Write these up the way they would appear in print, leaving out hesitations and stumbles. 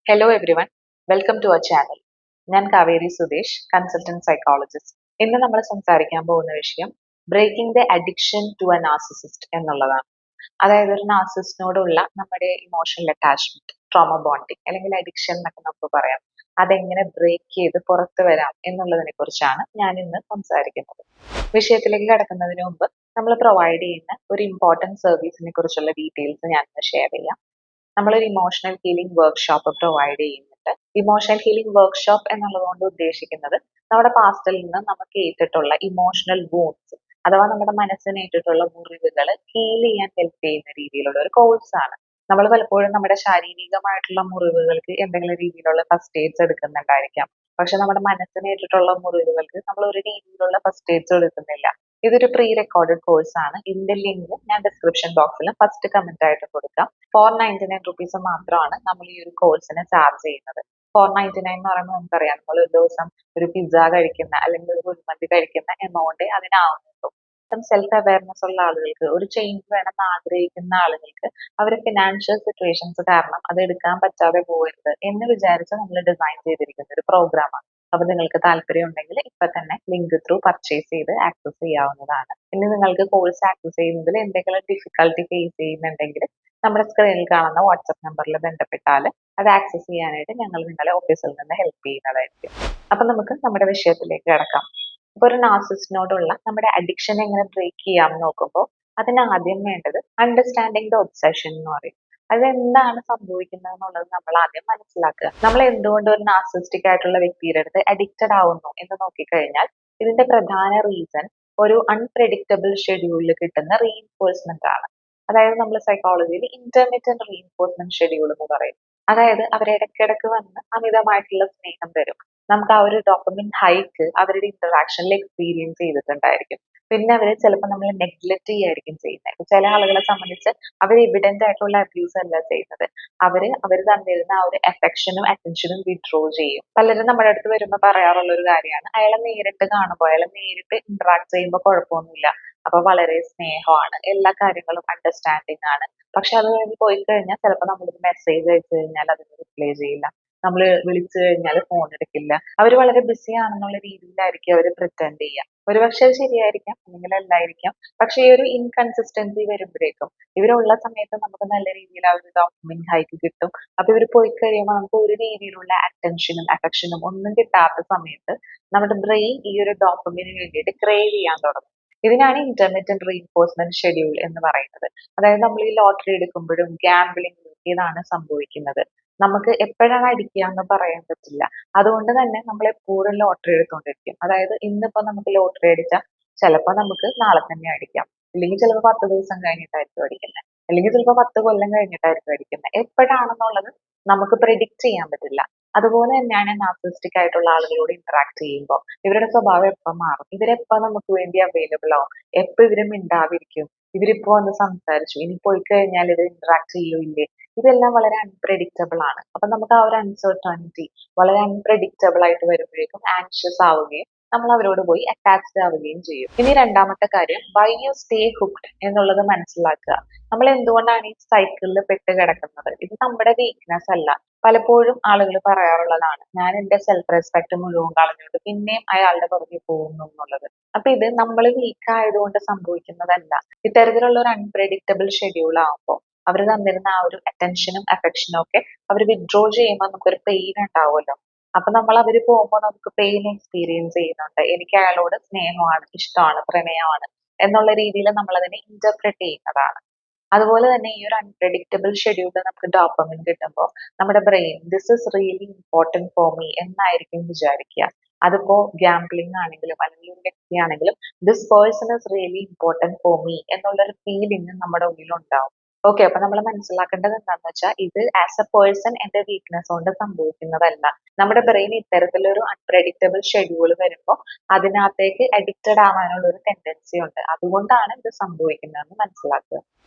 Hello everyone, welcome to our channel. ഞാൻ Kaveri Sudesh, consultant psychologist. ഇന്ന് നമ്മൾ സംസാരിക്കാൻ പോകുന്ന വിഷയം breaking the addiction to a narcissist എന്നുള്ളതാണ്. അതായത് ഒരു നാർസിസ്റ്റിനോടുള്ള നമ്മുടെ ഇമോഷണൽ അറ്റാച്ച്മെന്റ്, ട്രോമ ബോണ്ടിങ് അല്ലെങ്കിൽ അഡിക്ഷൻ എന്നൊക്കെ നമുക്ക് പറയാം. അതെങ്ങനെ ബ്രേക്ക് ചെയ്ത് പുറത്തു വരാം എന്നുള്ളതിനെ കുറിച്ചാണ് ഞാൻ ഇന്ന് സംസാരിക്കുന്നത്. വിഷയത്തിലേക്ക് കടക്കുന്നതിന് മുമ്പ് നമ്മൾ പ്രൊവൈഡ് ചെയ്യുന്ന ഒരു ഇമ്പോർട്ടൻറ്റ് സർവീസിനെ കുറിച്ചുള്ള ഡീറ്റെയിൽസ് ഞാൻ ഷെയർ ചെയ്യാം. നമ്മളൊരു ഇമോഷണൽ ഹീലിംഗ് വർക്ക്ഷോപ്പ് പ്രൊവൈഡ് ചെയ്യുന്നുണ്ട്. ഇമോഷണൽ ഹീലിംഗ് വർക്ക്ഷോപ്പ് എന്നുള്ളത് കൊണ്ട് ഉദ്ദേശിക്കുന്നത് നമ്മുടെ പാസ്റ്റിൽ നിന്ന് നമുക്ക് ഏറ്റിട്ടുള്ള ഇമോഷണൽ വൂൺസ് അഥവാ നമ്മുടെ മനസ്സിന് ഏറ്റിട്ടുള്ള മുറിവുകൾ ഹീൽ ചെയ്യാൻ ഹെൽപ്പ് ചെയ്യുന്ന രീതിയിലുള്ള ഒരു കോഴ്സ് ആണ്. നമ്മൾ പലപ്പോഴും നമ്മുടെ ശാരീരികമായിട്ടുള്ള മുറിവുകൾക്ക് എന്തെങ്കിലും രീതിയിലുള്ള ഫസ്റ്റ് എയ്ഡ്സ് എടുക്കുന്നുണ്ടായിരിക്കാം. പക്ഷെ നമ്മുടെ മനസ്സിന് ഏറ്റിട്ടുള്ള മുറിവുകൾക്ക് നമ്മൾ ഒരു രീതിയിലുള്ള ഫസ്റ്റ് എയ്ഡ്സ് എടുക്കുന്നില്ല. ഇതൊരു പ്രീ റെക്കോർഡഡ് കോഴ്സ് ആണ്. ഇതിന്റെ ലിങ്ക് ഞാൻ ഡിസ്ക്രിപ്ഷൻ ബോക്സിൽ ഫസ്റ്റ് കമന്റ് ആയിട്ട് കൊടുക്കാം. 499 റുപ്പീസ് മാത്രമാണ് നമ്മൾ ഈ ഒരു കോഴ്സിന് ചാർജ് ചെയ്യുന്നത്. 499 എന്ന് പറയുമ്പോൾ നമുക്കറിയാം, നമ്മൾ ഒരു ദിവസം ഒരു പിസ്സ കഴിക്കുന്ന അല്ലെങ്കിൽ ഒരു കുഴിമന്തി കഴിക്കുന്ന എമൗണ്ട് അതിനാവുന്നുള്ളൂ. സെൽഫ് അവയർനെസ് ഉള്ള ആളുകൾക്ക്, ഒരു ചേഞ്ച് വേണമെന്ന് ആഗ്രഹിക്കുന്ന ആളുകൾക്ക് അവരുടെ ഫിനാൻഷ്യൽ സിറ്റുവേഷൻസ് കാരണം അത് എടുക്കാൻ പറ്റാതെ പോകരുത് എന്ന് വിചാരിച്ച് നമ്മൾ ഡിസൈൻ ചെയ്തിരിക്കുന്ന ഒരു പ്രോഗ്രാമാണ്. അപ്പൊ നിങ്ങൾക്ക് താല്പര്യം ഉണ്ടെങ്കിൽ ഇപ്പൊ തന്നെ ലിങ്ക് ത്രൂ പർച്ചേസ് ചെയ്ത് ആക്സസ് ചെയ്യാവുന്നതാണ്. ഇനി നിങ്ങൾക്ക് കോഴ്സ് ആക്സസ് ചെയ്യുന്നതിൽ എന്തെങ്കിലും ഡിഫിക്കൽട്ടി ഫേസ് ചെയ്യുന്നുണ്ടെങ്കിൽ നമ്മുടെ സ്ക്രീനിൽ കാണുന്ന വാട്സപ്പ് നമ്പറിൽ ബന്ധപ്പെട്ടാൽ അത് ആക്സസ് ചെയ്യാനായിട്ട് ഞങ്ങൾ നിങ്ങളെ ഓഫീസിൽ നിന്ന് ഹെൽപ്പ് ചെയ്യുന്നതായിരിക്കും. അപ്പൊ നമുക്ക് നമ്മുടെ വിഷയത്തിലേക്ക് കിടക്കാം. ഇപ്പൊ ഒരു നാർസിസ്റ്റിനോടുള്ള നമ്മുടെ അഡിക്ഷൻ എങ്ങനെ ബ്രേക്ക് ചെയ്യാം എന്ന് നോക്കുമ്പോൾ അതിന് ആദ്യം വേണ്ടത് അണ്ടർസ്റ്റാൻഡിങ് ദ ഒബ്സഷൻ എന്ന് പറയും. അതെന്താണ് സംഭവിക്കുന്നത് എന്നുള്ളത് നമ്മൾ ആദ്യം മനസ്സിലാക്കുക. നമ്മൾ എന്തുകൊണ്ട് ഒരു നാർസിസ്റ്റിക് ആയിട്ടുള്ള വ്യക്തിയുടെ അടുത്ത് അഡിക്റ്റഡ് ആവുന്നു എന്ന് നോക്കിക്കഴിഞ്ഞാൽ ഇതിന്റെ പ്രധാന റീസൺ ഒരു അൺപ്രെഡിക്റ്റബിൾ ഷെഡ്യൂളിൽ കിട്ടുന്ന റീഇൻഫോഴ്സ്മെന്റ് ആണ്. അതായത് നമ്മൾ സൈക്കോളജിയിൽ ഇന്റർമിറ്റന്റ് റീഇൻഫോഴ്സ്മെന്റ് ഷെഡ്യൂൾ എന്ന് പറയും. അതായത് അവർ ഇടയ്ക്കിടയ്ക്ക് വന്ന് അമിതമായിട്ടുള്ള സ്നേഹം തരും. നമുക്ക് ആ ഒരു ഡോപ്പമിൻ ഹൈക്ക് അവരുടെ ഇന്ററാക്ഷനിൽ എക്സ്പീരിയൻസ് ചെയ്തിട്ടുണ്ടായിരിക്കും. പിന്നെ അവര് ചിലപ്പോൾ നമ്മൾ നെഗ്ലക്ട് ചെയ്യായിരിക്കും ചെയ്യുന്നത്. ചില ആളുകളെ സംബന്ധിച്ച് അവർ എവിഡന്റ് ആയിട്ടുള്ള അബ്യൂസ് അല്ല ചെയ്യുന്നത്. അവർ തന്നിരുന്ന ആ ഒരു അഫെക്ഷനും അറ്റൻഷനും വിഡ്രോ ചെയ്യും. പലരും നമ്മുടെ അടുത്ത് വരുമ്പോൾ പറയാറുള്ള ഒരു കാര്യമാണ്, അയാളെ നേരിട്ട് കാണുമ്പോൾ, അയാളെ നേരിട്ട് ഇന്ററാക്ട് ചെയ്യുമ്പോൾ കുഴപ്പമൊന്നുമില്ല, അപ്പൊ വളരെ സ്നേഹമാണ്, എല്ലാ കാര്യങ്ങളും അണ്ടർസ്റ്റാൻഡിങ് ആണ്. പക്ഷെ അത് കഴിഞ്ഞ് പോയി കഴിഞ്ഞാൽ ചിലപ്പോൾ നമ്മളൊരു മെസ്സേജ് അയച്ചു കഴിഞ്ഞാൽ അതിന് റിപ്ലൈ ചെയ്യില്ല, നമ്മൾ വിളിച്ചു കഴിഞ്ഞാൽ ഫോൺ എടുക്കില്ല. അവർ വളരെ ബിസി ആണെന്നുള്ള രീതിയിലായിരിക്കും അവർ പ്രിറ്റൻഡ് ചെയ്യുക. ഒരുപക്ഷെ അത് ശരിയായിരിക്കാം, അല്ലെങ്കിൽ അല്ലായിരിക്കാം. പക്ഷെ ഈ ഒരു ഇൻകൺസിസ്റ്റൻസി വരുമ്പോഴേക്കും ഇവരുള്ള സമയത്ത് നമുക്ക് നല്ല രീതിയിൽ ആ ഒരു ഡോക്യുമെന്റ് ഹൈക്ക് കിട്ടും. അപ്പൊ ഇവർ പോയി കഴിയുമ്പോൾ നമുക്ക് ഒരു രീതിയിലുള്ള അറ്റൻഷനും അഫക്ഷനും ഒന്നും കിട്ടാത്ത സമയത്ത് നമ്മുടെ ബ്രെയിൻ ഈ ഒരു ഡോക്യുമെന്റിന് വേണ്ടിയിട്ട് ക്രേവ് ചെയ്യാൻ തുടങ്ങും. ഇതിനാണ് ഇന്റർമിറ്റന്റ് റീഇൻഫോഴ്സ്മെന്റ് ഷെഡ്യൂൾ എന്ന് പറയുന്നത്. അതായത് നമ്മൾ ഈ ലോട്ടറി എടുക്കുമ്പോഴും ഗാംബ്ലിംഗിലും ഇതാണ് സംഭവിക്കുന്നത്. നമുക്ക് എപ്പോഴാണ് അടിക്കുക എന്ന് പറയാൻ പറ്റില്ല. അതുകൊണ്ട് തന്നെ നമ്മൾ എപ്പോഴും ലോട്ടറി എടുത്തുകൊണ്ടിരിക്കും. അതായത് ഇന്നിപ്പോ നമുക്ക് ലോട്ടറി അടിച്ചാൽ ചിലപ്പോൾ നമുക്ക് നാളെ തന്നെ അടിക്കാം, അല്ലെങ്കിൽ ചിലപ്പോൾ 10 ദിവസം കഴിഞ്ഞിട്ടായിരിക്കും അടിക്കുന്നത്, അല്ലെങ്കിൽ ചിലപ്പോൾ 10 കൊല്ലം കഴിഞ്ഞിട്ടായിരിക്കും അടിക്കുന്നത്. എപ്പോഴാണെന്നുള്ളത് നമുക്ക് പ്രെഡിക്റ്റ് ചെയ്യാൻ പറ്റില്ല. അതുപോലെ തന്നെയാണ് നാർസിസ്റ്റിക് ആയിട്ടുള്ള ആളുകളോട് ഇന്ററാക്ട് ചെയ്യുമ്പോൾ ഇവരുടെ സ്വഭാവം എപ്പം മാറും, ഇവരെപ്പോ നമുക്ക് വേണ്ടി അവൈലബിൾ ആവും, എപ്പോ ഇവര് മിണ്ടാതിരിക്കും, ഇവരിപ്പോ വന്ന് സംസാരിച്ചു, ഇനി പോയി കഴിഞ്ഞാൽ ഇവർ ഇന്ററാക്ട് ചെയ്യൂലേ, ഇതെല്ലാം വളരെ അൺപ്രെഡിക്റ്റബിൾ ആണ്. അപ്പൊ നമുക്ക് ആ ഒരു അൺസർട്ടനിറ്റി വളരെ അൺപ്രെഡിക്റ്റബിൾ ആയിട്ട് വരുമ്പോഴേക്കും ആൻഷ്യസ് ആവുകയും നമ്മൾ അവരോട് പോയി അറ്റാച്ച്ഡ് ആവുകയും ചെയ്യും. ഇനി രണ്ടാമത്തെ കാര്യം, വൈ യു സ്റ്റേ ഹുക്ഡ് എന്നുള്ളത് മനസ്സിലാക്കുക. നമ്മൾ എന്തുകൊണ്ടാണ് ഈ സൈക്കിളിൽ പെട്ട് കിടക്കുന്നത്? ഇത് നമ്മുടെ വീക്ക്നെസ് അല്ല. പലപ്പോഴും ആളുകൾ പറയാറുള്ളതാണ്, ഞാൻ എന്റെ സെൽഫ് റെസ്പെക്ട് മുഴുവൻ കളഞ്ഞിട്ട് പിന്നെയും അയാളുടെ പുറകെ പോകുന്നു എന്നുള്ളത്. അപ്പൊ ഇത് നമ്മൾ വീക്ക് ആയതുകൊണ്ട് സംഭവിക്കുന്നതല്ല. ഇത്തരത്തിലുള്ള ഒരു അൺപ്രെഡിക്റ്റബിൾ ഷെഡ്യൂൾ ആകുമ്പോൾ അവർ തന്നിരുന്ന ആ ഒരു അറ്റൻഷനും അഫക്ഷനും ഒക്കെ അവർ വിഡ്രോ ചെയ്യുമ്പോൾ നമുക്കൊരു പെയിൻ ഉണ്ടാവുമല്ലോ. അപ്പൊ നമ്മൾ അവര് പോകുമ്പോൾ നമുക്ക് പെയിൻ എക്സ്പീരിയൻസ് ചെയ്യുന്നുണ്ട്. എനിക്ക് അയാളോട് സ്നേഹമാണ്, ഇഷ്ടമാണ്, പ്രണയമാണ് എന്നുള്ള രീതിയിൽ നമ്മൾ അതിനെ ഇന്റർപ്രറ്റ് ചെയ്യുന്നതാണ്. അതുപോലെ തന്നെ ഈ ഒരു അൺപ്രെഡിക്റ്റബിൾ ഷെഡ്യൂളിൽ നമുക്ക് ഡോപ്പമിൻ കിട്ടുമ്പോൾ നമ്മുടെ brain this is really important for me എന്നായിരിക്കും വിചാരിക്കുക. അതിപ്പോ ഗാംബ്ലിംഗ് ആണെങ്കിലും അല്ലെങ്കിൽ ഒരു വ്യക്തിയാണെങ്കിലും this person is really important for me എന്നുള്ളൊരു ഫീലിംഗ് നമ്മുടെ ഉള്ളിൽ ഉണ്ടാവും. ഓക്കെ, അപ്പൊ നമ്മൾ മനസ്സിലാക്കേണ്ടത് എന്താണെന്ന് വെച്ചാൽ ഇത് ആസ് എ പേഴ്സൺ എന്റെ വീക്ക്നെസ് കൊണ്ട് സംഭവിക്കുന്നതല്ല. നമ്മുടെ ബ്രെയിൻ ഇത്തരത്തിലൊരു അൺപ്രെഡിക്റ്റബിൾ ഷെഡ്യൂൾ വരുമ്പോൾ അതിനകത്തേക്ക് അഡിക്റ്റഡ് ആവാനുള്ള ഒരു ടെൻഡൻസി ഉണ്ട്. അതുകൊണ്ടാണ് ഇത് സംഭവിക്കുന്നതെന്ന് മനസ്സിലാക്കുക.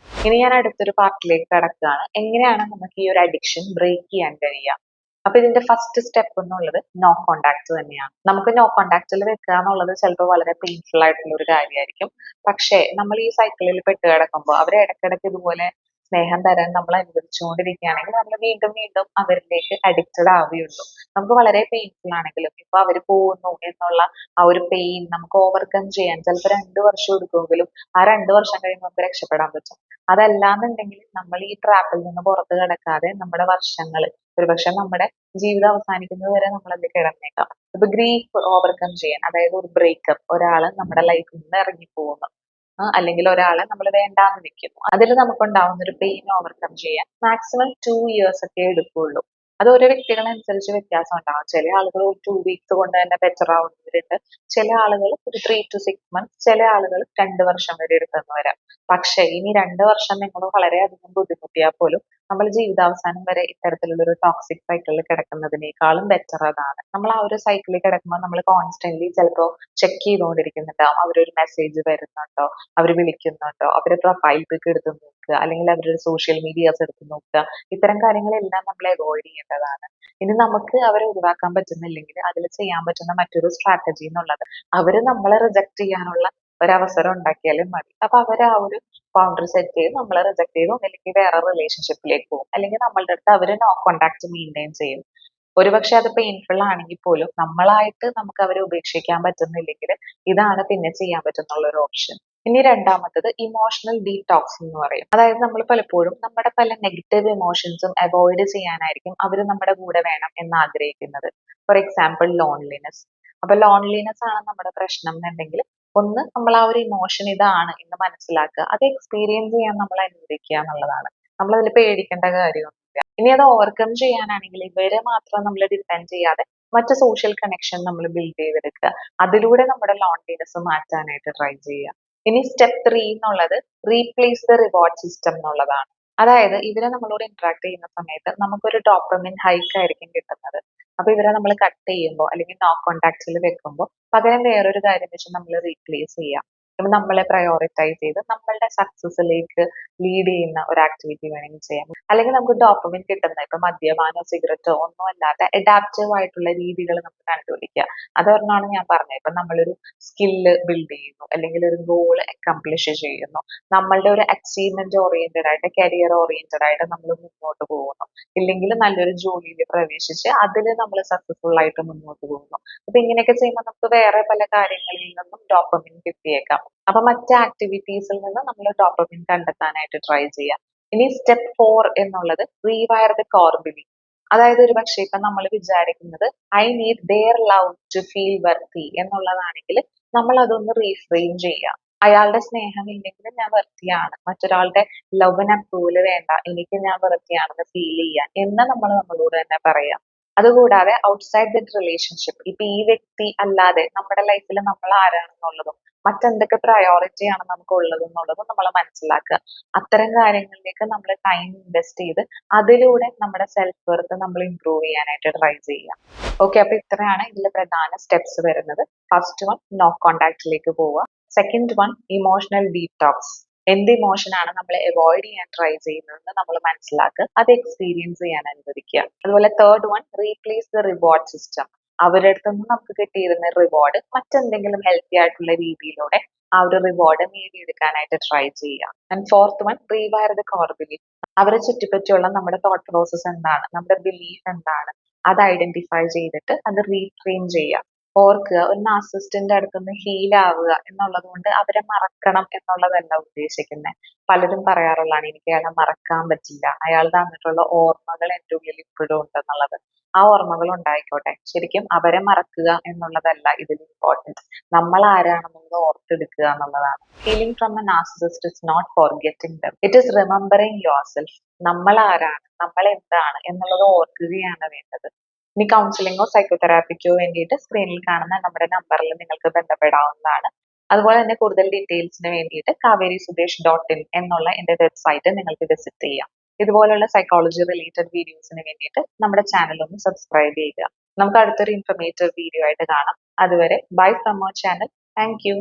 ഇനി ഞാൻ അടുത്തൊരു പാർട്ടിലേക്ക് കടക്കുകയാണ്, എങ്ങനെയാണ് നമുക്ക് ഈ ഒരു അഡിക്ഷൻ ബ്രേക്ക് ചെയ്യാൻ കഴിയുക. അപ്പൊ ഇതിന്റെ ഫസ്റ്റ് സ്റ്റെപ്പ് എന്നുള്ളത് നോ കോണ്ടാക്ട് തന്നെയാണ്. നമുക്ക് നോ കോണ്ടാക്റ്റിൽ വെക്കുക എന്നുള്ളത് ചിലപ്പോൾ വളരെ പെയിൻഫുൾ ആയിട്ടുള്ള ഒരു കാര്യമായിരിക്കും. പക്ഷേ നമ്മൾ ഈ സൈക്കിളിൽ പെട്ട് കിടക്കുമ്പോൾ അവർ ഇടയ്ക്കിടയ്ക്ക് ഇതുപോലെ സ്നേഹം തരാൻ നമ്മൾ അനുവദിച്ചുകൊണ്ടിരിക്കുകയാണെങ്കിൽ നമ്മൾ വീണ്ടും വീണ്ടും അവരിലേക്ക് അഡിക്റ്റഡ് ആവുകയുള്ളൂ. നമുക്ക് വളരെ പെയിൻഫുൾ ആണെങ്കിലും ഇപ്പൊ അവർ പോകുന്നു എന്നുള്ള ആ ഒരു പെയിൻ നമുക്ക് ഓവർകം ചെയ്യാൻ ചിലപ്പോൾ 2 വർഷം എടുക്കുമെങ്കിലും ആ 2 വർഷം കഴിയുമ്പോൾ നമുക്ക് രക്ഷപ്പെടാൻ പറ്റും. അതല്ലാന്നുണ്ടെങ്കിൽ നമ്മൾ ഈ ട്രാപ്പിൽ നിന്ന് പുറത്ത് കടക്കാതെ നമ്മുടെ വർഷങ്ങൾ, ഒരുപക്ഷെ നമ്മുടെ ജീവിതം അവസാനിക്കുന്നത് വരെ നമ്മൾ അതിൽ കിടന്നേക്കാം. ഇപ്പൊ ഗ്രീഫ് ഓവർകം ചെയ്യാൻ, അതായത് ഒരു ബ്രേക്കപ്പ്, ഒരാള് നമ്മുടെ ലൈഫിൽ നിന്ന് ഇറങ്ങി പോകുന്നു, അല്ലെങ്കിൽ ഒരാളെ നമ്മൾ വേണ്ടാന്ന് വെക്കുന്നു, അതിൽ നമുക്കുണ്ടാവുന്ന ഒരു പെയിൻ ഓവർകം ചെയ്യാൻ മാക്സിമം 2 ഇയേഴ്സ് ഒക്കെ എടുക്കുള്ളൂ. അത് ഓരോ വ്യക്തികളനുസരിച്ച് വ്യത്യാസം ഉണ്ടാവും. ചില ആളുകൾ ഒരു 2 വീക്സ് കൊണ്ട് തന്നെ ബെറ്റർ ആവുന്നവരുണ്ട്, ചില ആളുകൾ ഒരു 3 to 6 months, ചില ആളുകൾ 2 വർഷം വരെ എടുത്തെന്ന് വരാം. പക്ഷെ ഇനി 2 വർഷം നിങ്ങൾ വളരെയധികം ബുദ്ധിമുട്ടിയാൽ പോലും നമ്മൾ ജീവിതാവസാനം വരെ ഇത്തരത്തിലുള്ള ഒരു ടോക്സിക് സൈക്കിളിൽ കിടക്കുന്നതിനേക്കാളും ബെറ്റർ അതാണ്. നമ്മൾ ആ ഒരു സൈക്കിളിൽ കിടക്കുമ്പോൾ നമ്മൾ കോൺസ്റ്റന്റ്ലി ചിലപ്പോൾ ചെക്ക് ചെയ്തുകൊണ്ടിരിക്കുന്നുണ്ടാവും, അവരൊരു മെസ്സേജ് വരുന്നുണ്ടോ, അവർ വിളിക്കുന്നുണ്ടോ, അവരുടെ പ്രൊഫൈൽ പിക്ക് എടുത്ത് നോക്കുക, അല്ലെങ്കിൽ അവരുടെ സോഷ്യൽ മീഡിയാസ് എടുത്ത് നോക്കുക. ഇത്തരം കാര്യങ്ങളെല്ലാം നമ്മൾ അവോയ്ഡ് ചെയ്യേണ്ടതാണ്. ഇനി നമുക്ക് അവരെ ഒഴിവാക്കാൻ പറ്റുന്നില്ലെങ്കിൽ അതിൽ ചെയ്യാൻ പറ്റുന്ന മറ്റൊരു സ്ട്രാറ്റജി എന്നുള്ളത് അവര് നമ്മളെ റിജക്ട് ചെയ്യാനുള്ള ഒരവസരം ഉണ്ടാക്കിയാലും മതി. അപ്പൊ അവര് ആ ഒരു ബൗണ്ടറി സെറ്റ് ചെയ്ത് നമ്മളെ റിജക്ട് ചെയ്ത് ഒന്നില്ലെങ്കിൽ വേറെ റിലേഷൻഷിപ്പിലേക്ക് പോകും, അല്ലെങ്കിൽ നമ്മളുടെ അടുത്ത് അവര് നോ കോണ്ടാക്ട് മെയിൻറ്റെയിൻ ചെയ്യും. ഒരുപക്ഷെ അത് പെയിൻഫുൾ ആണെങ്കിൽ പോലും നമ്മളായിട്ട് നമുക്ക് അവരെ ഉപേക്ഷിക്കാൻ പറ്റുന്നില്ലെങ്കിൽ ഇതാണ് പിന്നെ ചെയ്യാൻ പറ്റുന്നുള്ള ഒരു ഓപ്ഷൻ. ഇനി രണ്ടാമത്തത് ഇമോഷണൽ ഡീടോക്സ് എന്ന് പറയും. അതായത് നമ്മൾ പലപ്പോഴും നമ്മുടെ പല നെഗറ്റീവ് ഇമോഷൻസും അവോയ്ഡ് ചെയ്യാനായിരിക്കും അവർ നമ്മുടെ കൂടെ വേണം എന്ന് ആഗ്രഹിക്കുന്നത്. For example loneliness. അപ്പൊ ലോൺലിനെസ് ആണ് നമ്മുടെ പ്രശ്നം എന്നുണ്ടെങ്കിൽ ഒന്ന് നമ്മൾ ആ ഒരു ഇമോഷൻ ഇതാണ് എന്ന് മനസ്സിലാക്കുക, അത് എക്സ്പീരിയൻസ് ചെയ്യാൻ നമ്മൾ അനുവദിക്കുക എന്നുള്ളതാണ്. നമ്മൾ അതിൽ പേടിക്കേണ്ട കാര്യമൊന്നുമില്ല. ഇനി അത് ഓവർകം ചെയ്യാനാണെങ്കിൽ ഇവരെ മാത്രം നമ്മൾ ഡിപ്പെൻഡ് ചെയ്യാതെ മറ്റ് സോഷ്യൽ കണക്ഷൻ നമ്മൾ ബിൽഡ് ചെയ്തെടുക്കുക, അതിലൂടെ നമ്മുടെ ലോൺലിനെസ് മാറ്റാനായിട്ട് ട്രൈ ചെയ്യുക. ഇനി സ്റ്റെപ്പ് 3 എന്നുള്ളത് റീപ്ലേസ് ദ റിവാർഡ് സിസ്റ്റം എന്നുള്ളതാണ്. അതായത് ഇവരെ നമ്മളോട് ഇന്ററാക്ട് ചെയ്യുന്ന സമയത്ത് നമുക്കൊരു ഡോപ്പമിൻ ഹൈക്ക് ആയിരിക്കും കിട്ടുന്നത്. അപ്പൊ ഇവരെ നമ്മൾ കട്ട് ചെയ്യുമ്പോൾ അല്ലെങ്കിൽ നോ കോണ്ടാക്ട്സിൽ വെക്കുമ്പോൾ പകരം വേറൊരു കാര്യം വെച്ച് നമ്മൾ റീപ്ലേസ് ചെയ്യാം. ഇപ്പൊ നമ്മളെ പ്രയോറിറ്റൈസ് ചെയ്ത് നമ്മളുടെ സക്സസിലേക്ക് ലീഡ് ചെയ്യുന്ന ഒരു ആക്ടിവിറ്റി വേണമെങ്കിൽ ചെയ്യാം. അല്ലെങ്കിൽ നമുക്ക് ഡോപ്പമിൻ കിട്ടുന്ന ഇപ്പൊ മദ്യപാനോ സിഗരറ്റോ ഒന്നും അല്ലാത്ത അഡാപ്റ്റീവ് ആയിട്ടുള്ള രീതികൾ നമുക്ക് കണ്ടുപിടിക്കുക. അതൊരെണ്ണമാണ് ഞാൻ പറഞ്ഞത്. ഇപ്പൊ നമ്മളൊരു സ്കില്ല് ബിൽഡ് ചെയ്യുന്നു, അല്ലെങ്കിൽ ഒരു ഗോൾ അക്കംപ്ലിഷ് ചെയ്യുന്നു, നമ്മളുടെ ഒരു അച്ചീവ്മെന്റ് ഓറിയന്റഡ് ആയിട്ട് കരിയർ ഓറിയന്റഡ് ആയിട്ട് നമ്മൾ മുന്നോട്ട് പോകുന്നു, ഇല്ലെങ്കിൽ നല്ലൊരു ജോലിയിൽ പ്രവേശിച്ച് അതിൽ നമ്മൾ സക്സസ്ഫുൾ ആയിട്ട് മുന്നോട്ട് പോകുന്നു. അപ്പൊ ഇങ്ങനെയൊക്കെ ചെയ്യുമ്പോൾ നമുക്ക് വേറെ പല കാര്യങ്ങളിൽ നിന്നും ഡോപ്പമിൻ കിട്ടിയേക്കാം. അപ്പൊ മറ്റ് ആക്ടിവിറ്റീസിൽ നിന്ന് നമ്മൾ ഡോപ്പമിൻ കണ്ടെത്താനായിട്ട് ട്രൈ ചെയ്യാം. ഇനി സ്റ്റെപ്പ് 4 എന്നുള്ളത് റീവയർ ദ കോർ ബിലീഫ്. അതായത് ഒരു പക്ഷേ ഇപ്പൊ നമ്മൾ വിചാരിക്കുന്നത് I need their love to feel worthy എന്നുള്ളതാണെങ്കിൽ നമ്മൾ അതൊന്ന് റീഫ്രെയിം ചെയ്യുക. അയാളുടെ സ്നേഹം ഇല്ലെങ്കിൽ ഞാൻ വർത്തിയാണ്, മറ്റൊരാളുടെ ലവ് ആൻഡ് അപ്രൂവൽ വേണ്ട, എനിക്ക് ഞാൻ വർത്തിയാണെന്ന് ഫീൽ ചെയ്യാൻ എന്ന് നമ്മൾ നമ്മളോട് തന്നെ പറയാം. അതുകൂടാതെ ഔട്ട്സൈഡ് ദറ്റ് റിലേഷൻഷിപ്പ്, ഇപ്പൊ ഈ വ്യക്തി അല്ലാതെ നമ്മുടെ ലൈഫിൽ നമ്മൾ ആരാണെന്നുള്ളതും മറ്റെന്തൊക്കെ പ്രയോറിറ്റി ആണ് നമുക്ക് ഉള്ളത് എന്നുള്ളതും നമ്മൾ മനസ്സിലാക്കുക. അത്തരം കാര്യങ്ങളിലേക്ക് നമ്മൾ ടൈം ഇൻവെസ്റ്റ് ചെയ്ത് അതിലൂടെ നമ്മുടെ സെൽഫ് വർത്ത് നമ്മൾ ഇംപ്രൂവ് ചെയ്യാനായിട്ട് ട്രൈ ചെയ്യുക. ഓക്കെ, അപ്പൊ ഇത്രയാണ് ഇതിൽ പ്രധാന സ്റ്റെപ്സ് വരുന്നത്. ഫസ്റ്റ് വൺ നോ കോണ്ടാക്റ്റിലേക്ക് പോവുക. Second one emotional detox. എന്ത് ഇമോഷൻ ആണ് നമ്മൾ അവോയ്ഡ് ചെയ്യാൻ ട്രൈ ചെയ്യുന്നതെന്ന് നമ്മൾ മനസ്സിലാക്കുക, അത് എക്സ്പീരിയൻസ് ചെയ്യാൻ അനുവദിക്കുക. അതുപോലെ third one replace the reward system. അവരുടെ അടുത്ത് നിന്ന് നമുക്ക് കിട്ടിയിരുന്ന റിവാർഡ് മറ്റെന്തെങ്കിലും ഹെൽത്തി ആയിട്ടുള്ള രീതിയിലൂടെ ആ ഒരു റിവാർഡ് നേടിയെടുക്കാനായിട്ട് ട്രൈ ചെയ്യുക. And fourth one rewire the core belief. അവരെ ചുറ്റിപ്പറ്റിയുള്ള നമ്മുടെ തോട്ട് പ്രോസസ് എന്താണ്, നമ്മുടെ ബിലീഫ് എന്താണ്, അത് ഐഡന്റിഫൈ ചെയ്തിട്ട് അത് റീഫ്രെയിം ചെയ്യുക. ഓർക്കുക, ഒരു നാർസിസ്റ്റിന്റെ അടുത്തുനിന്ന് ഹീൽ ആവുക എന്നുള്ളത് കൊണ്ട് അവരെ മറക്കണം എന്നുള്ളതല്ല ഉദ്ദേശിക്കുന്നത്. പലരും പറയാറുള്ളതാണ് എനിക്ക് അയാളെ മറക്കാൻ പറ്റില്ല, അയാൾ തന്നിട്ടുള്ള ഓർമ്മകൾ എൻ്റെ ഉള്ളിൽ ഇപ്പോഴും ഉണ്ടെന്നുള്ളത്. ആ ഓർമ്മകൾ ഉണ്ടായിക്കോട്ടെ, ശരിക്കും അവരെ മറക്കുക എന്നുള്ളതല്ല ഇതിൽ ഇമ്പോർട്ടൻറ്റ്. നമ്മൾ ആരാണെന്നുള്ളത് ഓർത്തെടുക്കുക എന്നുള്ളതാണ്. Healing from a narcissist is not forgetting them, it is remembering your self. നമ്മൾ ആരാണ്, നമ്മൾ എന്താണ് എന്നുള്ളത് ഓർക്കുകയാണ് വേണ്ടത്. ഇനി കൗൺസിലിങ്ങോ സൈക്കോതെറാപ്പിക്കോ വേണ്ടിയിട്ട് സ്ക്രീനിൽ കാണുന്ന നമ്മുടെ നമ്പറിൽ നിങ്ങൾക്ക് ബന്ധപ്പെടാവുന്നതാണ്. അതുപോലെ തന്നെ കൂടുതൽ ഡീറ്റെയിൽസിന് വേണ്ടിയിട്ട് kaverisudesh.in എന്നുള്ള എൻ്റെ വെബ്സൈറ്റ് നിങ്ങൾക്ക് വിസിറ്റ് ചെയ്യാം. ഇതുപോലുള്ള സൈക്കോളജി റിലേറ്റഡ് വീഡിയോസിന് വേണ്ടിയിട്ട് നമ്മുടെ ചാനൽ ഒന്ന് സബ്സ്ക്രൈബ് ചെയ്യുക. നമുക്ക് അടുത്തൊരു ഇൻഫർമേറ്റീവ് വീഡിയോ ആയിട്ട് കാണാം. അതുവരെ bye from our channel. Thank U.